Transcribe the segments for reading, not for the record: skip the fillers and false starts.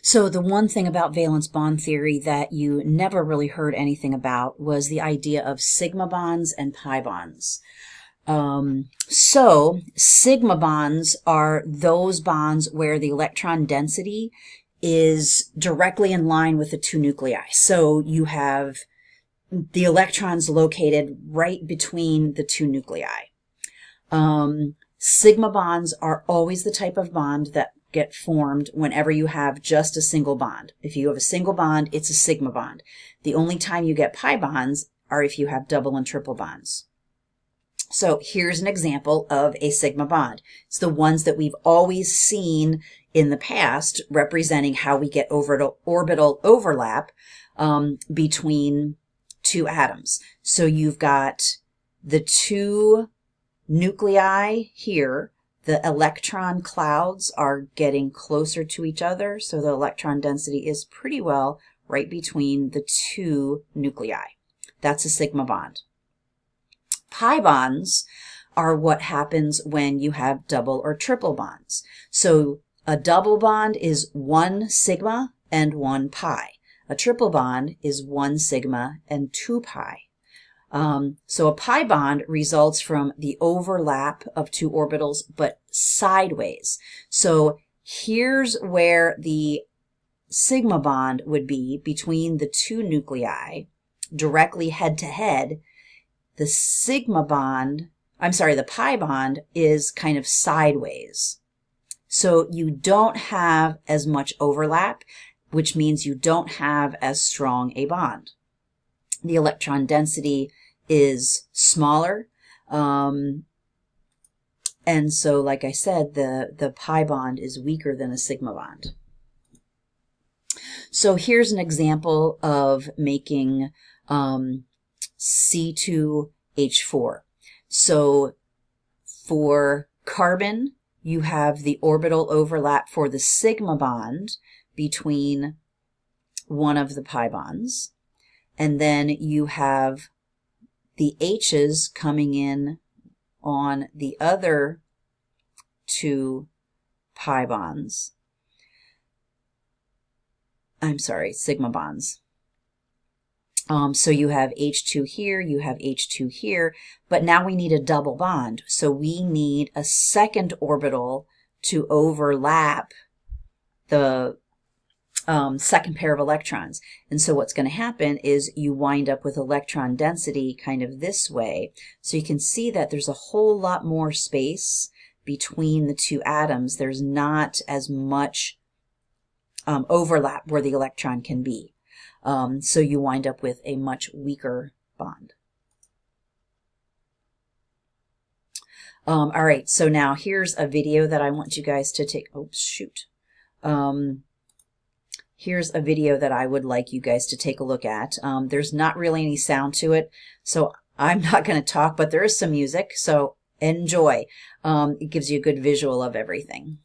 So the one thing about valence bond theory that you never really heard anything about was the idea of sigma bonds and pi bonds. So sigma bonds are those bonds where the electron density is directly in line with the two nuclei. So you have the electrons located right between the two nuclei. Sigma bonds are always the type of bond that get formed whenever you have just a single bond. If you have a single bond, it's a sigma bond. The only time you get pi bonds are if you have double and triple bonds. So here's an example of a sigma bond. It's the ones that we've always seen in the past, representing how we get orbital overlap between two atoms. So you've got the two nuclei here. The electron clouds are getting closer to each other, so the electron density is pretty well right between the two nuclei. That's a sigma bond. Pi bonds are what happens when you have double or triple bonds. So a double bond is one sigma and one pi. A triple bond is one sigma and two pi. So a pi bond results from the overlap of two orbitals, but sideways. So here's where the sigma bond would be between the two nuclei, directly head to head. The the pi bond is kind of sideways. So you don't have as much overlap, which means you don't have as strong a bond. The electron density is smaller. And so, like I said, the pi bond is weaker than a sigma bond. So here's an example of making C2H4. So for carbon, you have the orbital overlap for the sigma bond between one of the pi bonds. And then you have the H's coming in on the other two pi bonds. Sigma bonds. So you have H2 here, you have H2 here, but now we need a double bond. So we need a second orbital to overlap the second pair of electrons. And so what's going to happen is you wind up with electron density kind of this way. So you can see that there's a whole lot more space between the two atoms. There's not as much overlap where the electron can be. So you wind up with a much weaker bond. All right, so now here's a video that I want you guys to take. Oh, shoot. Here's a video that I would like you guys to take a look at. There's not really any sound to it, so I'm not going to talk, but there is some music, so enjoy. It gives you a good visual of everything.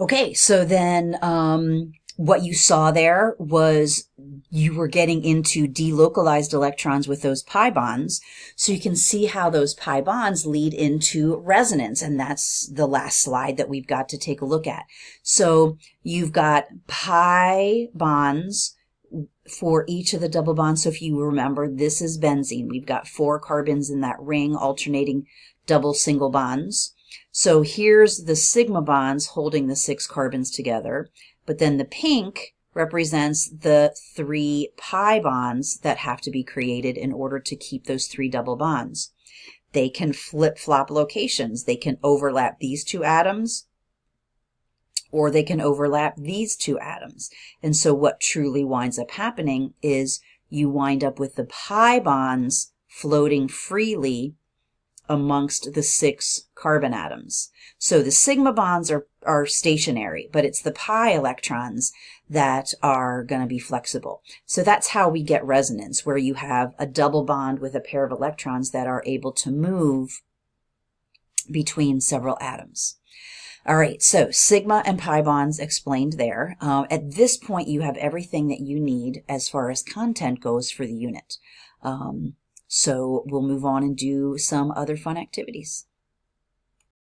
Okay, so then what you saw there was you were getting into delocalized electrons with those pi bonds. So you can see how those pi bonds lead into resonance, and that's the last slide that we've got to take a look at. So you've got pi bonds for each of the double bonds. So if you remember, this is benzene. We've got 4 carbons in that ring alternating double single bonds. So here's the sigma bonds holding the 6 carbons together, but then the pink represents the 3 pi bonds that have to be created in order to keep those 3 double bonds. They can flip-flop locations. They can overlap these 2 atoms, or they can overlap these 2 atoms. And so what truly winds up happening is you wind up with the pi bonds floating freely amongst the 6 carbon atoms. So the sigma bonds are stationary, but it's the pi electrons that are going to be flexible. So that's how we get resonance, where you have a double bond with a pair of electrons that are able to move between several atoms. All right, so sigma and pi bonds explained there. At this point, you have everything that you need as far as content goes for the unit. So we'll move on and do some other fun activities.